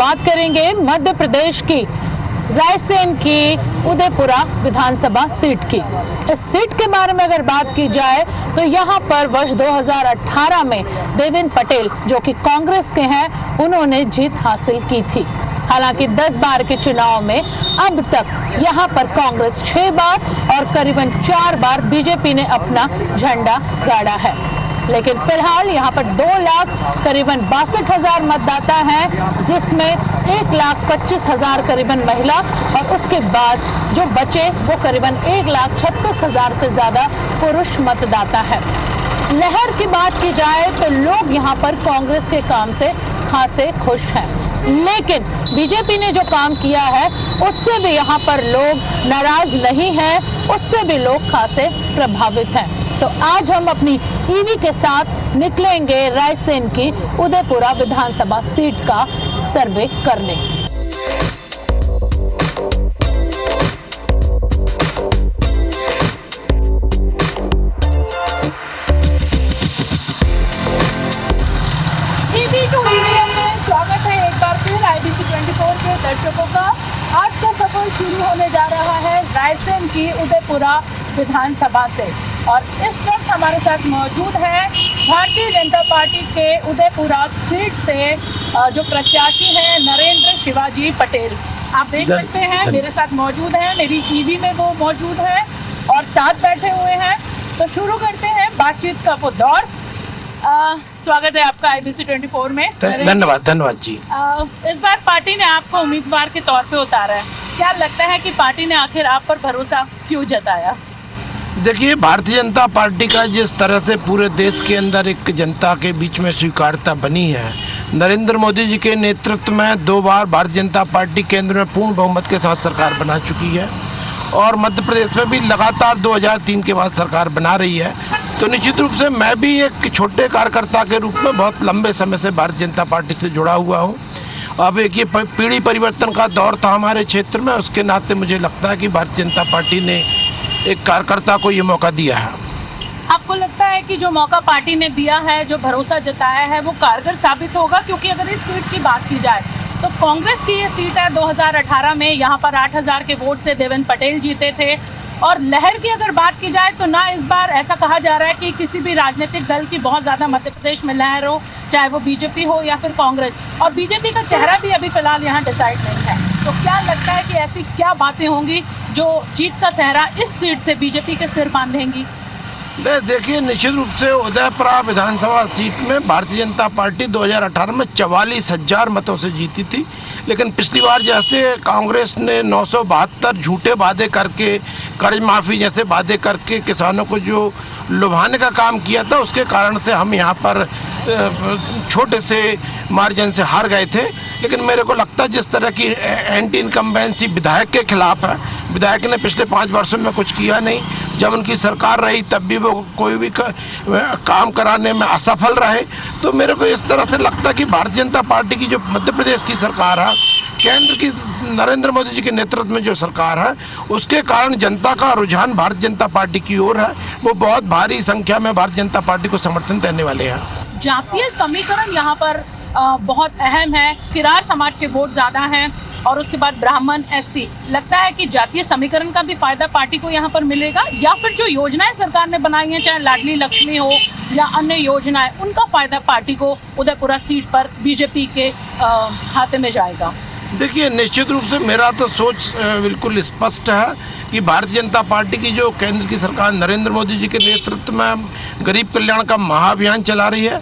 बात करेंगे मध्य प्रदेश की रायसेन की उदयपुरा विधानसभा सीट की। इस सीट के बारे में अगर बात की जाए तो यहाँ पर वर्ष 2018 में देवेंद्र पटेल जो कि कांग्रेस के हैं, उन्होंने जीत हासिल की थी। हालांकि 10 बार के चुनाव में अब तक यहाँ पर कांग्रेस 6 बार और करीबन 4 बार बीजेपी ने अपना झंडा गाड़ा है। लेकिन फिलहाल यहाँ पर 2 लाख करीबन 62,000 मतदाता हैं, जिसमें 1,25,000 करीबन महिला और उसके बाद जो बचे वो करीबन 1,36,000 से ज़्यादा पुरुष मतदाता है। लहर की बात की जाए तो लोग यहाँ पर कांग्रेस के काम से खासे खुश हैं, लेकिन बीजेपी ने जो काम किया है उससे भी यहाँ पर लोग नाराज नहीं हैं, उससे भी लोग खासे प्रभावित हैं। तो आज हम अपनी ईवी के साथ निकलेंगे रायसेन की उदयपुरा विधानसभा सीट का सर्वे करने। ईवी टू ईवीएम में स्वागत है एक बार फिर IBC 24 के दर्शकों का। आज का सफर शुरू होने जा रहा है रायसेन की उदयपुरा विधानसभा से और इस वक्त हमारे साथ मौजूद है भारतीय जनता पार्टी के उदयपुरा सीट से जो प्रत्याशी हैं नरेंद्र शिवाजी पटेल। आप देख सकते हैं मेरे साथ मौजूद हैं, मेरी ईवी में वो मौजूद है और साथ बैठे हुए हैं। तो शुरू करते हैं बातचीत का वो दौर। स्वागत है आपका IBC 24 में। धन्यवाद जी। इस बार पार्टी ने आपको उम्मीदवार के तौर पे उतारा है, क्या लगता है कि पार्टी ने आखिर आप पर भरोसा क्यों जताया? देखिए, भारतीय जनता पार्टी का जिस तरह से पूरे देश के अंदर एक जनता के बीच में स्वीकार्यता बनी है, नरेंद्र मोदी जी के नेतृत्व में 2 बार भारतीय जनता पार्टी केंद्र में पूर्ण बहुमत के साथ सरकार बना चुकी है और मध्य प्रदेश में भी लगातार 2003 के बाद सरकार बना रही है। तो निश्चित रूप से मैं भी एक छोटे कार्यकर्ता के रूप में बहुत लंबे समय से भारतीय जनता पार्टी से जुड़ा हुआ हूँ। अब एक ये पीढ़ी परिवर्तन का दौर था हमारे क्षेत्र में, उसके नाते मुझे लगता है कि भारतीय जनता पार्टी ने एक कार्यकर्ता को ये मौका दिया है। आपको लगता है कि जो मौका पार्टी ने दिया है, जो भरोसा जताया है, वो कारगर साबित होगा? क्योंकि अगर इस सीट की बात की जाए तो कांग्रेस की ये सीट है, 2018 में यहाँ पर 8,000 के वोट से देवेंद्र पटेल जीते थे। और लहर की अगर बात की जाए तो ना इस बार ऐसा कहा जा रहा है कि किसी भी राजनीतिक दल की बहुत ज़्यादा मध्य प्रदेश में लहर हो, चाहे वो बीजेपी हो या फिर कांग्रेस, और बीजेपी का चेहरा भी अभी फिलहाल यहाँ डिसाइड नहीं है। तो क्या लगता है कि ऐसी क्या बातें होंगी जो जीत का सेहरा इस सीट से बीजेपी के सिर बांधेंगी? देखिए, निश्चित रूप से उदयपुरा विधानसभा सीट में भारतीय जनता पार्टी 2018 में 44,000 मतों से जीती थी, लेकिन पिछली बार जैसे कांग्रेस ने 972 झूठे वादे करके, कर्ज माफ़ी जैसे वादे करके किसानों को जो लुभाने का काम किया था, उसके कारण से हम यहाँ पर छोटे से मार्जिन से हार गए थे। लेकिन मेरे को लगता है जिस तरह की एंटी इनकम्बेंसी विधायक के खिलाफ है, विधायक ने पिछले 5 वर्षों में कुछ किया नहीं, जब उनकी सरकार रही तब भी वो कोई भी काम कराने में असफल रहे। तो मेरे को इस तरह से लगता है कि भारतीय जनता पार्टी की जो मध्य प्रदेश की सरकार है, केंद्र की नरेंद्र मोदी जी के नेतृत्व में जो सरकार है, उसके कारण जनता का रुझान भारतीय जनता पार्टी की ओर है। वो बहुत भारी संख्या में भारतीय जनता पार्टी को समर्थन देने वाले हैं। जातीय समीकरण यहाँ पर बहुत अहम है। किरार समाज के वोट ज़्यादा हैं और उसके बाद ब्राह्मण, SC। लगता है कि जातीय समीकरण का भी फायदा पार्टी को यहाँ पर मिलेगा, या फिर जो योजनाएं सरकार ने बनाई हैं, चाहे लाडली लक्ष्मी हो या अन्य योजनाएं, उनका फायदा पार्टी को उदयपुरा सीट पर बीजेपी के खाते में जाएगा? देखिए, निश्चित रूप से मेरा तो सोच बिल्कुल स्पष्ट है कि भारतीय जनता पार्टी की जो केंद्र की सरकार नरेंद्र मोदी जी के नेतृत्व में गरीब कल्याण का महाअभियान चला रही है,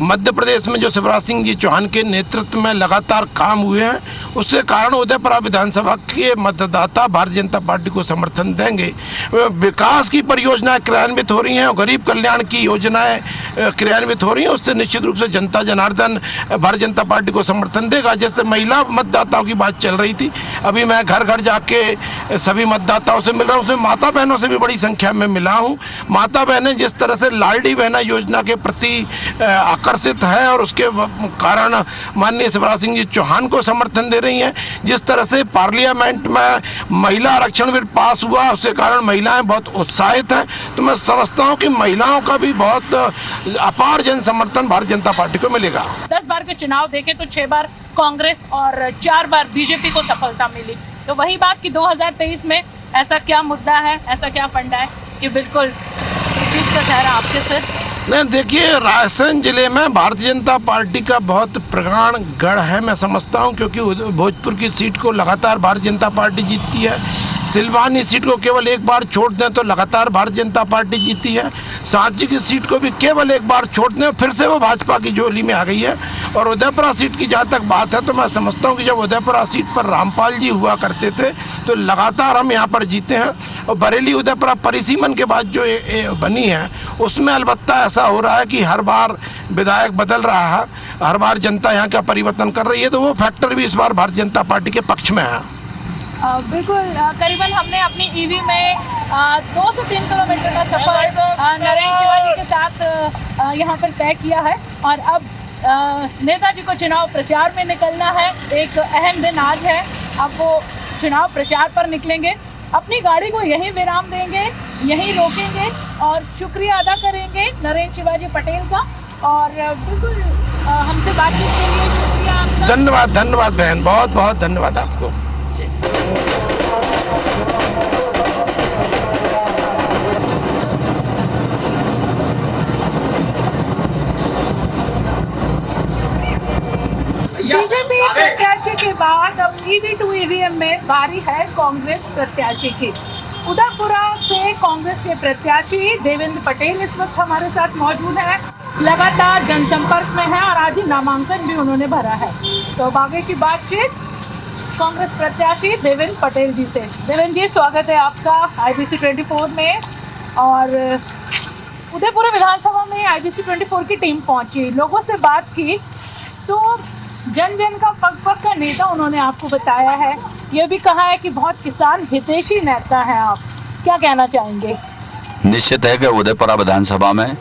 मध्य प्रदेश में जो शिवराज सिंह जी चौहान के नेतृत्व में लगातार काम हुए हैं, उसके कारण उदयपुरा विधानसभा के मतदाता भारतीय जनता पार्टी को समर्थन देंगे। विकास की परियोजनाएं क्रियान्वित हो रही हैं और गरीब कल्याण की योजनाएं क्रियान्वित हो रही हैं, उससे निश्चित रूप से जनता जनार्दन भारतीय जनता पार्टी को समर्थन देगा। जैसे महिला मतदाताओं की बात चल रही थी, अभी मैं घर घर जाके सभी मतदाताओं से मिल रहा हूँ, उसमें माता बहनों से भी बड़ी संख्या में मिला हूँ। माता बहनें जिस तरह से लाडली बहना योजना के प्रति आकर्षित है और उसके कारण माननीय शिवराज सिंह जी चौहान को समर्थन दे रही हैं। जिस तरह से पार्लियामेंट में महिला आरक्षण बिल पास हुआ, उसके कारण महिलाएं बहुत उत्साहित हैं। तो मैं समझता हूं कि महिलाओं का भी बहुत अपार जन समर्थन भारतीय जनता पार्टी को मिलेगा। 10 बार के चुनाव देखें तो 6 बार कांग्रेस और 4 बार बीजेपी को सफलता मिली। तो वही बात कि 2023 में ऐसा क्या मुद्दा है, ऐसा क्या फंडा है कि बिल्कुल जीत का चेहरा आपके सिर? नहीं, देखिए, रायसेन जिले में भारतीय जनता पार्टी का बहुत प्रगाढ़ गढ़ है, मैं समझता हूं, क्योंकि भोजपुर की सीट को लगातार भारतीय जनता पार्टी जीतती है। सिलवानी सीट को केवल एक बार छोड़ दें तो लगातार भारतीय जनता पार्टी जीती है। सांची की सीट को भी केवल एक बार छोड़ दें फिर से वो भाजपा की झोली में आ गई है। और उदयपुरा सीट की जहाँ तक बात है तो मैं समझता हूँ कि जब उदयपुरा सीट पर रामपाल जी हुआ करते थे तो लगातार हम यहाँ पर जीते हैं। और बरेली उदयपुरा परिसीमन के बाद जो बनी है उसमें अलबत्ता ऐसा हो रहा है कि हर बार विधायक बदल रहा है, हर बार जनता यहाँ का परिवर्तन कर रही है, तो वो फैक्टर भी इस बार भारतीय जनता पार्टी के पक्ष में है। बिल्कुल, करीबन हमने अपनी ईवी में 2 से 3 किलोमीटर का सफर नरेंद्र शिवाजी के साथ यहाँ पर तय किया है और अब नेताजी को चुनाव प्रचार में निकलना है। एक अहम दिन आज है, अब वो चुनाव प्रचार पर निकलेंगे, अपनी गाड़ी को यहीं विराम देंगे, यहीं रोकेंगे और शुक्रिया अदा करेंगे नरेंद्र शिवाजी पटेल का। और बिल्कुल हमसे बातचीत के लिए शुक्रिया आपका। धन्यवाद, धन्यवाद बहन, बहुत बहुत धन्यवाद आपको। बीजेपी प्रत्याशी के बाद अब ईवी टू ईवीएम में बारी है कांग्रेस प्रत्याशी की। उदयपुरा से कांग्रेस के प्रत्याशी देवेंद्र पटेल इस वक्त हमारे साथ मौजूद हैं, लगातार जनसंपर्क में है और आज ही नामांकन भी उन्होंने भरा है। तो अब आगे की बातचीत कांग्रेस प्रत्याशी देवेंद्र पटेल जी से। देवेंद्र जी, स्वागत है आपका IBC 24 में। और उदयपुरा विधानसभा में IBC 24 की टीम पहुंची, लोगों से बात की तो जन जन का पग पग का नेता उन्होंने आपको बताया है, ये भी कहा है कि बहुत किसान हितैषी नेता हैं आप, क्या कहना चाहेंगे? निश्चित है कि उदयपुरा विधानसभा में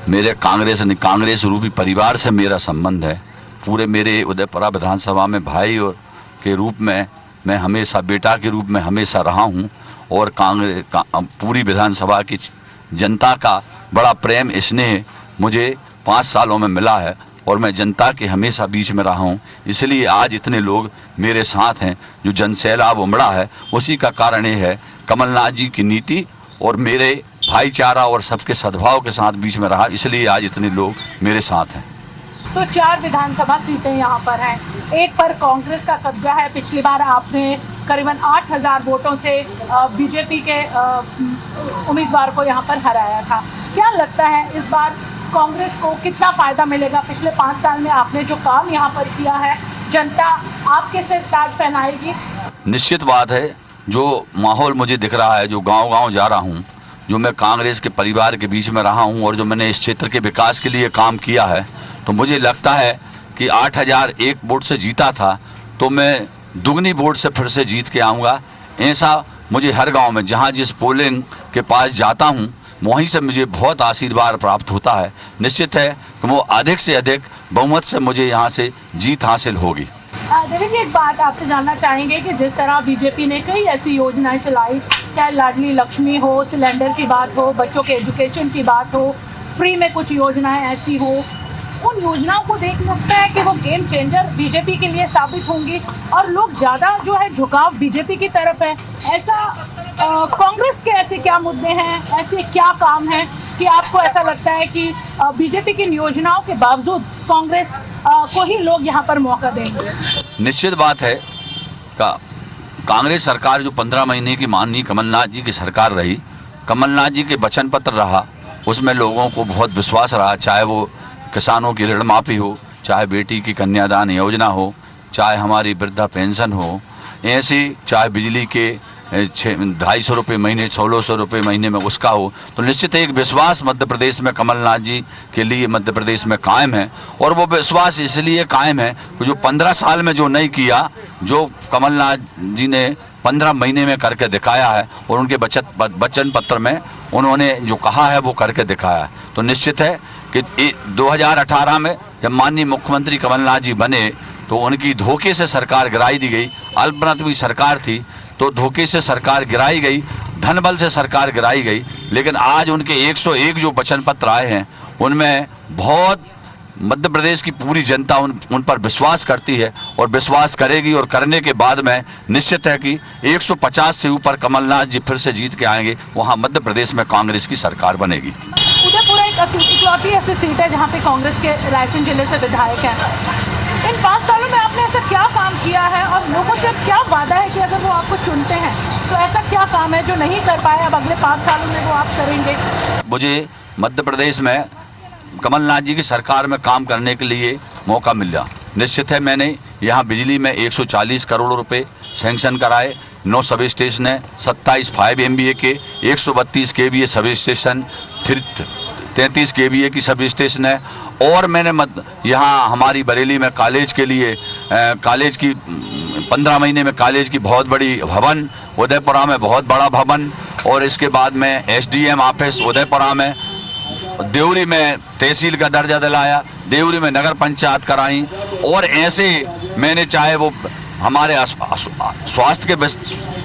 मेरे कांग्रेस रूपी परिवार से मेरा संबंध है। पूरे मेरे उदयपुरा विधानसभा में भाई और के रूप में मैं हमेशा बेटा के रूप में हमेशा रहा हूं और पूरी विधानसभा की जनता का बड़ा प्रेम स्नेह मुझे 5 सालों में मिला है और मैं जनता के हमेशा बीच में रहा हूं। इसलिए आज इतने लोग मेरे साथ हैं, जो जनसैलाब उमड़ा है उसी का कारण ये है कमलनाथ जी की नीति और मेरे भाईचारा और सबके सद्भाव के साथ बीच में रहा, इसलिए आज इतने लोग मेरे साथ हैं। तो 4 विधानसभा सीटें यहाँ पर हैं, एक पर कांग्रेस का कब्जा है। पिछली बार आपने करीबन 8000 वोटों से बीजेपी के उम्मीदवार को यहाँ पर हराया था। क्या लगता है इस बार कांग्रेस को कितना फायदा मिलेगा? पिछले 5 साल में आपने जो काम यहाँ पर किया है, जनता आपके सिर ताज पहनाएगी? निश्चित बात है, जो माहौल मुझे दिख रहा है, जो गांव-गांव जा रहा हूँ, जो मैं कांग्रेस के परिवार के बीच में रहा हूँ और जो मैंने इस क्षेत्र के विकास के लिए काम किया है, तो मुझे लगता है कि 8001 वोट से जीता था तो मैं दुगनी वोट से फिर से जीत के आऊँगा। ऐसा मुझे हर गाँव में जहाँ जिस पोलिंग के पास जाता हूँ वहीं से मुझे बहुत आशीर्वाद प्राप्त होता है। निश्चित है कि वो अधिक से अधिक बहुमत से मुझे यहाँ से जीत हासिल होगी। देवेंद्र जी, एक बात आपसे जानना चाहेंगे कि जिस तरह बीजेपी ने कई ऐसी योजनाएं चलाई, चाहे लाडली लक्ष्मी हो, सिलेंडर की बात हो, बच्चों के एजुकेशन की बात हो, फ्री में कुछ योजनाएं ऐसी हो, उन योजनाओं को देख लगता है कि वो गेम चेंजर बीजेपी के लिए साबित होंगी और लोग ज़्यादा जो है झुकाव बीजेपी की तरफ है। ऐसा कांग्रेस के ऐसे क्या मुद्दे हैं, ऐसे क्या काम हैं कि आपको ऐसा लगता है कि बीजेपी की योजनाओं के बावजूद कांग्रेस को ही लोग यहाँ पर मौका देंगे? निश्चित बात है, कांग्रेस सरकार जो 15 महीने की माननीय कमलनाथ जी की सरकार रही, कमलनाथ जी के वचन पत्र रहा, उसमें लोगों को बहुत विश्वास रहा। चाहे वो किसानों की ऋण माफ़ी हो, चाहे बेटी की कन्यादान योजना हो, चाहे हमारी वृद्धा पेंशन हो, ऐसी चाहे बिजली के 250 रुपये महीने 1600 रुपये महीने में उसका हो, तो निश्चित एक विश्वास मध्य प्रदेश में कमलनाथ जी के लिए मध्य प्रदेश में कायम है। और वो विश्वास इसलिए कायम है कि जो 15 साल में जो नहीं किया, जो कमलनाथ जी ने 15 महीने में करके दिखाया है और उनके वचन पत्र में उन्होंने जो कहा है वो करके दिखाया है। तो निश्चित है कि 2018 में जब माननीय मुख्यमंत्री कमलनाथ जी बने तो उनकी धोखे से सरकार गिराई दी गई। अल्पमत सरकार थी तो धोखे से सरकार गिराई गई, धन बल से सरकार गिराई गई। लेकिन आज उनके 101 जो वचन पत्र आए हैं उनमें बहुत मध्य प्रदेश की पूरी जनता उन पर विश्वास करती है और विश्वास करेगी, और करने के बाद में निश्चित है कि 150 से ऊपर कमलनाथ जी फिर से जीत के आएंगे, वहाँ मध्य प्रदेश में कांग्रेस की सरकार बनेगी। उदयपुर एक इकलौती ऐसी सीट है जहाँ पे कांग्रेस के रायसेन जिले से विधायक हैं। इन 5 सालों में आपने ऐसा क्या काम किया है और लोगों से क्या वादा है कि अगर वो आपको चुनते हैं तो ऐसा क्या काम है जो नहीं कर पाए, अब अगले 5 सालों में वो आप करेंगे? मुझे मध्य प्रदेश में कमलनाथ जी की सरकार में काम करने के लिए मौका मिला। निश्चित है, मैंने यहाँ बिजली में 140 करोड़ रुपए सैंक्शन कराए, 9 सब स्टेशन है, 27 5 MVA के, 132 KVA सब स्टेशन, फिर 33 KVA की सब स्टेशन है। और मैंने यहाँ हमारी बरेली में कॉलेज के लिए कॉलेज की 15 महीने में कॉलेज की बहुत बड़ी भवन, उदयपुरा में बहुत बड़ा भवन, और इसके बाद में SDM ऑफिस उदयपुरा में, देवरी में तहसील का दर्जा दिलाया, देवरी में नगर पंचायत कराई। और ऐसे मैंने चाहे वो हमारे स्वास्थ्य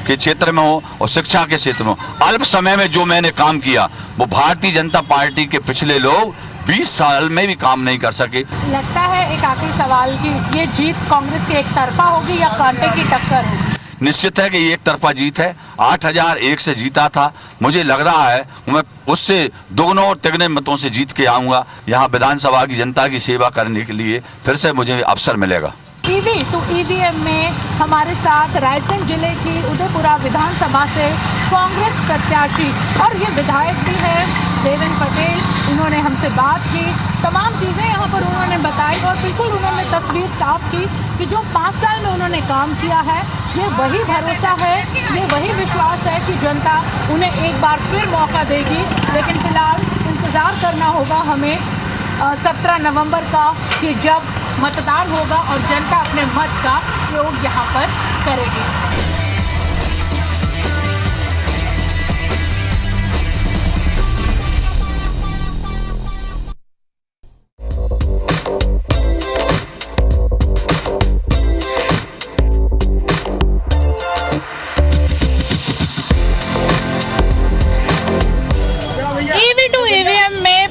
के क्षेत्र में हो और शिक्षा के क्षेत्र में हो, अल्प समय में जो मैंने काम किया वो भारतीय जनता पार्टी के पिछले लोग 20 साल में भी काम नहीं कर सके। लगता है एक आखिरी सवाल की ये जीत कांग्रेस की एक तरफा होगी या कांटे की टक्कर होगी? निश्चित है कि ये एक तरफा जीत है। 8001 से जीता था, मुझे लग रहा है मैं उससे दोगुने और तिगने मतों से जीत के आऊँगा। यहाँ विधानसभा की जनता की सेवा करने के लिए फिर से मुझे अवसर मिलेगा। EV to EVM में हमारे साथ रायसेन जिले की उदयपुरा विधानसभा से कांग्रेस प्रत्याशी और ये विधायक भी है देवेंद्र पटेल, उन्होंने हमसे बात की, तमाम चीज़ें यहाँ पर उन्होंने बताई और बिल्कुल उन्होंने तस्वीर साफ की कि जो 5 साल में उन्होंने काम किया है ये वही भरोसा है, ये वही विश्वास है कि जनता उन्हें एक बार फिर मौका देगी। लेकिन फिलहाल इंतज़ार करना होगा हमें 17 नवंबर का कि जब मतदान होगा और जनता अपने मत का प्रयोग यहाँ पर करेगी।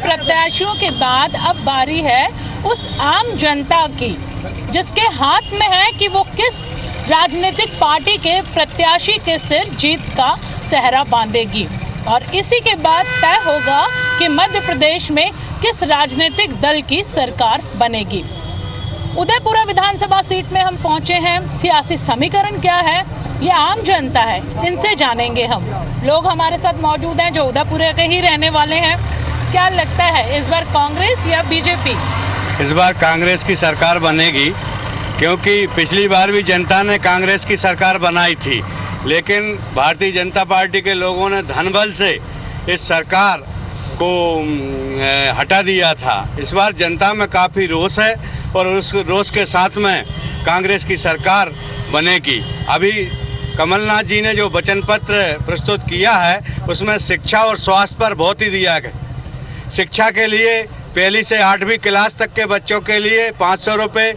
प्रत्याशियों के बाद अब बारी है उस आम जनता की जिसके हाथ में है कि वो किस राजनीतिक पार्टी के प्रत्याशी के सिर जीत का सेहरा बांधेगी, और इसी के बाद तय होगा कि मध्य प्रदेश में किस राजनीतिक दल की सरकार बनेगी। उदयपुरा विधानसभा सीट में हम पहुंचे हैं। सियासी समीकरण क्या है ये आम जनता है, इनसे जानेंगे हम। लोग हमारे साथ मौजूद हैं जो उदयपुरा के ही रहने वाले हैं। क्या लगता है इस बार कांग्रेस या बीजेपी? इस बार कांग्रेस की सरकार बनेगी, क्योंकि पिछली बार भी जनता ने कांग्रेस की सरकार बनाई थी, लेकिन भारतीय जनता पार्टी के लोगों ने धनबल से इस सरकार को हटा दिया था। इस बार जनता में काफ़ी रोष है और उस रोष के साथ में कांग्रेस की सरकार बनेगी। अभी कमलनाथ जी ने जो वचन पत्र प्रस्तुत किया है उसमें शिक्षा और स्वास्थ्य पर बहुत ही दिया है। शिक्षा के लिए पहली से 8वीं क्लास तक के बच्चों के लिए 500 रुपये,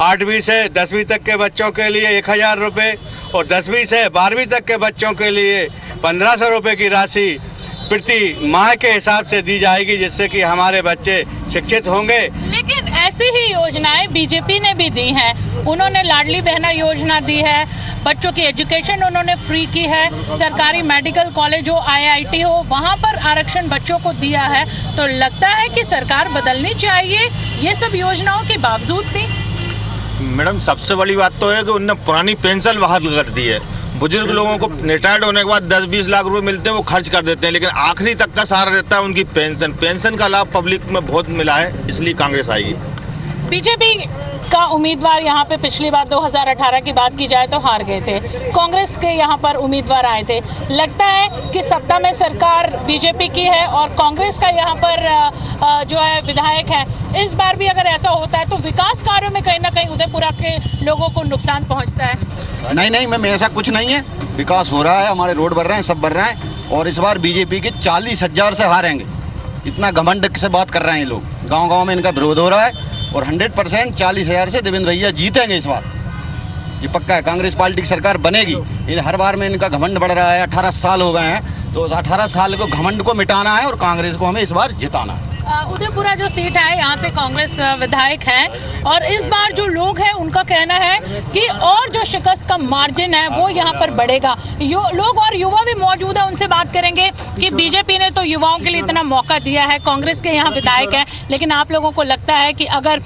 8वीं से 10वीं तक के बच्चों के लिए 1000 रुपये और 10वीं से 12वीं तक के बच्चों के लिए 1500 रुपये की राशि प्रति माह के हिसाब से दी जाएगी, जिससे कि हमारे बच्चे शिक्षित होंगे। लेकिन ऐसी ही योजनाएं बीजेपी ने भी दी हैं। उन्होंने लाडली बहना योजना दी है, बच्चों की एजुकेशन उन्होंने फ्री की है, सरकारी मेडिकल कॉलेज हो, IIT हो, वहाँ पर आरक्षण बच्चों को दिया है। तो लगता है कि सरकार बदलनी चाहिए ये सब योजनाओं के बावजूद भी। मैडम, सबसे बड़ी बात तो है कि उनने पुरानी पेंशन बहाल कर दी है। बुजुर्ग लोगों को रिटायर्ड होने के बाद 10-20 लाख रुपए मिलते हैं, वो खर्च कर देते हैं, लेकिन आखिरी तक का सहारा रहता है उनकी पेंशन का लाभ पब्लिक में बहुत मिला है, इसलिए कांग्रेस आएगी। बीजेपी का उम्मीदवार यहाँ पे पिछली बार 2018 की बात की जाए तो हार गए थे, कांग्रेस के यहाँ पर उम्मीदवार आए थे। लगता है कि सत्ता में सरकार बीजेपी की है और कांग्रेस का यहाँ पर जो है विधायक है। इस बार भी अगर ऐसा होता है तो विकास कार्यों में कहीं ना कहीं उदयपुरा के लोगों को नुकसान पहुँचता है। नहीं मैम, ऐसा कुछ नहीं है। विकास हो रहा है, हमारे रोड बन रहे हैं, सब बन रहे हैं, और इस बार बीजेपी के 40,000 से हारेंगे। इतना घमंड से बात कर रहे हैं ये लोग। गांव-गांव में इनका विरोध हो रहा है और 100% 40,000 से देवेंद्र भैया जीतेंगे इस बार। ये पक्का है, कांग्रेस पार्टी की सरकार बनेगी। इन हर बार में इनका घमंड बढ़ रहा है। 18 साल हो गए हैं, तो उस 18 साल को घमंड को मिटाना है और कांग्रेस को हमें इस बार जिताना है। उदयपुरा जो सीट है यहाँ से कांग्रेस विधायक हैं और इस बार जो लोग हैं उनका कहना है कि और जो शिकस्त का मार्जिन है वो यहाँ पर बढ़ेगा। लोग और युवा भी मौजूद है, उनसे बात करेंगे कि बीजेपी ने तो युवाओं के लिए इतना मौका दिया है, कांग्रेस के यहाँ विधायक हैं, लेकिन आप लोगों को लगता है कि अगर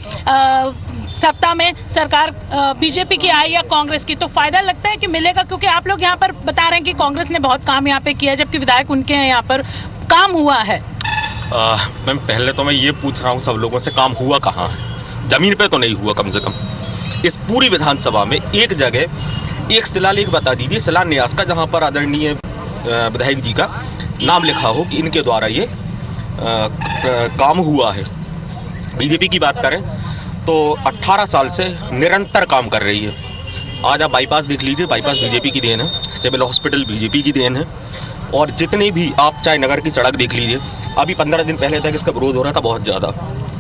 सत्ता में सरकार बीजेपी की आई या कांग्रेस की तो फायदा लगता है कि मिलेगा? क्योंकि आप लोग यहाँ पर बता रहे हैं कि कांग्रेस ने बहुत काम यहाँ पे किया जबकि विधायक उनके यहाँ पर काम हुआ है। मैम पहले तो मैं ये पूछ रहा हूँ सब लोगों से, काम हुआ कहाँ है? ज़मीन पे तो नहीं हुआ कम से कम। इस पूरी विधानसभा में एक जगह एक शिलालेख बता दीजिए शिलान्यास का जहाँ पर आदरणीय विधायक जी का नाम लिखा हो कि इनके द्वारा ये काम हुआ है। बीजेपी की बात करें तो 18 साल से निरंतर काम कर रही है। आज आप बाईपास देख लीजिए, बाईपास बीजेपी की देन है, सिविल हॉस्पिटल बीजेपी की देन है, और जितने भी आप चाहे नगर की सड़क देख लीजिए, अभी 15 दिन पहले तक इसका विरोध हो रहा था बहुत ज़्यादा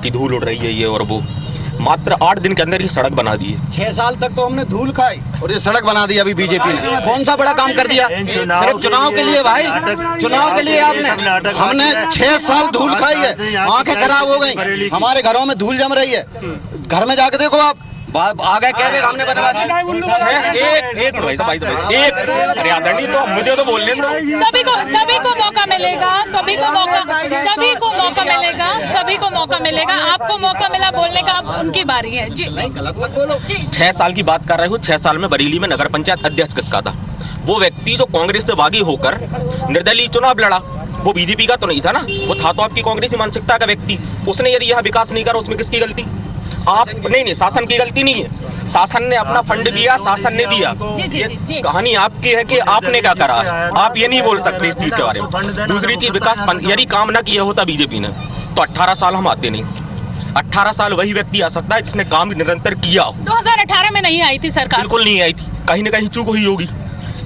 कि धूल उड़ रही है ये और वो, मात्र 8 दिन के अंदर ये सड़क बना दी है। 6 साल तक तो हमने धूल खाई और ये सड़क बना दी अभी बीजेपी ने। कौन सा बड़ा काम कर दिया? सिर्फ चुनाव के लिए भाई, चुनाव के लिए आपने, हमने 6 साल धूल खाई है, आंखें खराब हो गई, हमारे घरों में धूल जम रही है। घर में जाके देखो आप, आ गए क्या हमने बनवा दी। एक एक अरे आदरणीय तो मुझे तो बोलने दो। सभी को मौका मिलेगा, सभी को मौका मिलेगा, सभी को मौका मिलेगा। आपको मौका मिला बोलने का, अब उनकी बारी है जी। गलत मत बोलो। 6 साल की बात कर रहे हो। 6 साल में बरेली में नगर पंचायत अध्यक्ष किसका था? वो व्यक्ति जो कांग्रेस से बागी होकर निर्दलीय चुनाव लड़ा, वो बीजेपी का तो नहीं था ना, वो था तो आपकी कांग्रेसी मानसिकता का व्यक्ति। उसने यदि यहाँ विकास नहीं करा उसमें किसकी गलती? आप नहीं, शासन की गलती नहीं है। शासन ने अपना फंड दिया, शासन ने दिया। ये कहानी आपकी है कि आपने क्या करा है, आप ये नहीं बोल सकते इस चीज के बारे में। दूसरी चीज, विकास यदि काम ना किया होता बीजेपी ने तो 18 साल हम आते नहीं। 18 साल वही व्यक्ति आ सकता है जिसने काम निरंतर किया हो। 2018 में नहीं आई थी सरकार, बिल्कुल नहीं आई थी, कहीं ना कहीं चूक हुई होगी,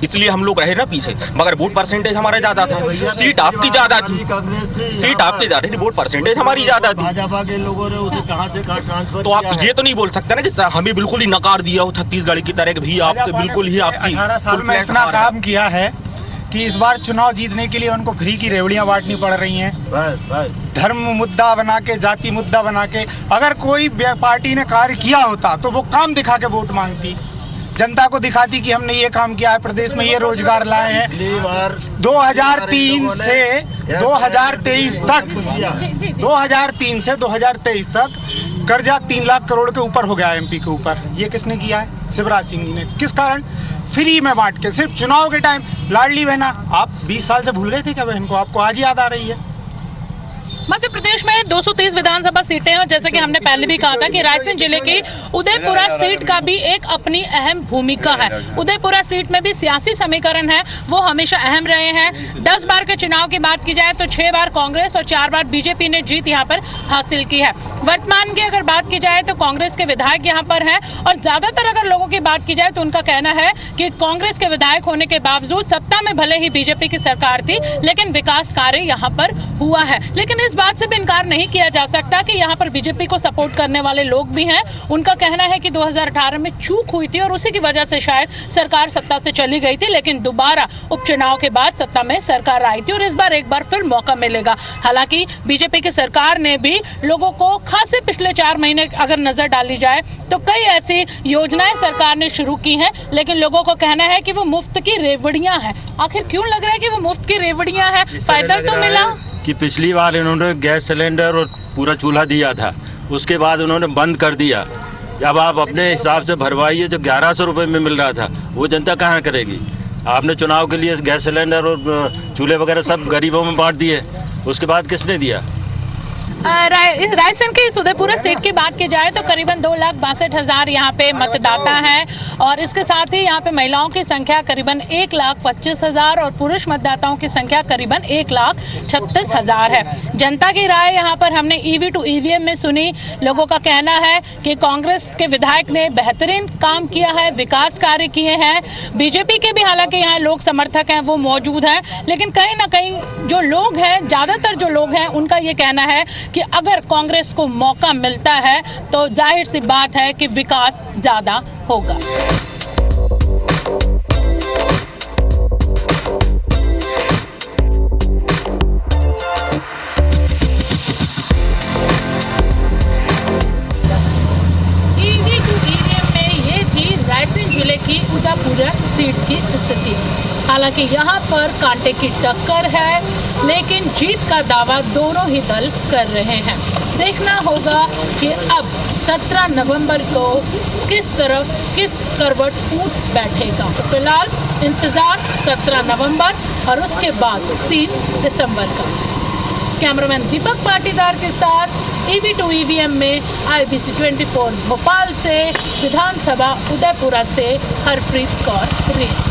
इसलिए हम लोग रहे ना पीछे। मगर वोट परसेंटेज हमारा ज्यादा था, सीट आपकी ज्यादा थी, सीट आपकी ज्यादा थी, वोट परसेंटेज हमारी ज्यादा थी। भाजपा के लोगों ने उसे कहां से कहां ट्रांसफर तो आप ये तो नहीं बोल सकते ना कि हमें बिल्कुल ही नकार दिया हो छत्तीसगढ़ की तरह कि भी आपके बिल्कुल ही आपकी 18 साल में इतना काम किया है कि इस बार चुनाव जीतने के लिए उनको फ्री की रेवड़ियां बांटनी पड़ रही हैं। बस धर्म मुद्दा बना के, जाति मुद्दा बना के, अगर कोई पार्टी ने कार्य किया होता तो वो काम दिखा के वोट मांगती, जनता को दिखाती कि हमने ये काम किया है, प्रदेश में ये रोजगार लाए हैं। 2003 से 2023 तक 2003 से 2023 तक कर्जा 3 लाख करोड़ के ऊपर हो गया एमपी के ऊपर। ये किसने किया है? शिवराज सिंह जी ने। किस कारण? फ्री में बांट के, सिर्फ चुनाव के टाइम। लाडली बहना, आप 20 साल से भूल गए थे क्या बहन को? आपको आज याद आ रही है? मध्य प्रदेश में 230 विधानसभा सीटें हैं और जैसे कि हमने पहले भी कहा था कि रायसेन जिले की उदयपुरा सीट का भी एक अपनी अहम भूमिका है। उदयपुरा सीट में भी सियासी समीकरण है, वो हमेशा अहम रहे हैं। 10 बार के चुनाव की बात की जाए तो 6 बार कांग्रेस और 4 बार बीजेपी ने जीत यहाँ पर हासिल की है। वर्तमान की अगर बात की जाए तो कांग्रेस के विधायक यहाँ पर हैं और ज्यादातर अगर लोगों की बात की जाए तो उनका कहना है कि कांग्रेस के विधायक होने के बावजूद सत्ता में भले ही बीजेपी की सरकार थी लेकिन विकास कार्य यहाँ पर हुआ है। लेकिन इस बात से भी इनकार नहीं किया जा सकता कि यहाँ पर बीजेपी को सपोर्ट करने वाले लोग भी हैं। उनका कहना है कि 2018 में चूक हुई थी और उसी की वजह से शायद सरकार सत्ता से चली गई थी, लेकिन दोबारा उपचुनाव के बाद सत्ता में सरकार आई थी और इस बार एक बार फिर मौका मिलेगा। हालांकि बीजेपी की सरकार ने भी लोगों को खासे पिछले 4 महीने अगर नजर डाली जाए तो कई ऐसी योजनाएं सरकार ने शुरू की हैं, लेकिन लोगों को कहना है कि वो मुफ्त की रेवड़ियां हैं। आखिर क्यों लग रहा है कि वो मुफ्त की रेवड़ियां हैं? फायदा तो मिला कि पिछली बार इन्होंने गैस सिलेंडर और पूरा चूल्हा दिया था, उसके बाद उन्होंने बंद कर दिया। अब आप अपने हिसाब से भरवाइए, जो 1100 रुपये में मिल रहा था वो जनता कहाँ करेगी? आपने चुनाव के लिए गैस सिलेंडर और चूल्हे वगैरह सब गरीबों में बांट दिए, उसके बाद किसने दिया? रायसेन की इस उदयपुरा सीट की बात की जाए तो करीबन 2,62,000 यहाँ पे मतदाता हैं और इसके साथ ही यहाँ पे महिलाओं की संख्या करीबन 1,25,000 और पुरुष मतदाताओं की संख्या करीबन 1,36,000 है। जनता की राय यहाँ पर हमने ईवी टू ईवीएम में सुनी। लोगों का कहना है कि कांग्रेस के विधायक ने बेहतरीन काम किया है, विकास कार्य किए हैं। बीजेपी के भी हालांकि यहाँ लोग समर्थक हैं वो मौजूद हैं, लेकिन कहीं ना कहीं जो लोग हैं, ज़्यादातर जो लोग हैं, उनका ये कहना है कि अगर कांग्रेस को मौका मिलता है तो जाहिर सी बात है कि विकास ज़्यादा होगा। हालांकि यहाँ पर कांटे की टक्कर है, लेकिन जीत का दावा दोनों ही दल कर रहे हैं। देखना होगा कि अब 17 नवंबर को किस तरफ किस करवट ऊँट बैठेगा। तो फिलहाल इंतजार 17 नवंबर और उसके बाद 3 दिसंबर का। कैमरामैन दीपक पाटीदार के साथ EV2 EVM में IBC 24 भोपाल से, विधानसभा उदयपुरा से हरप्रीत कौर।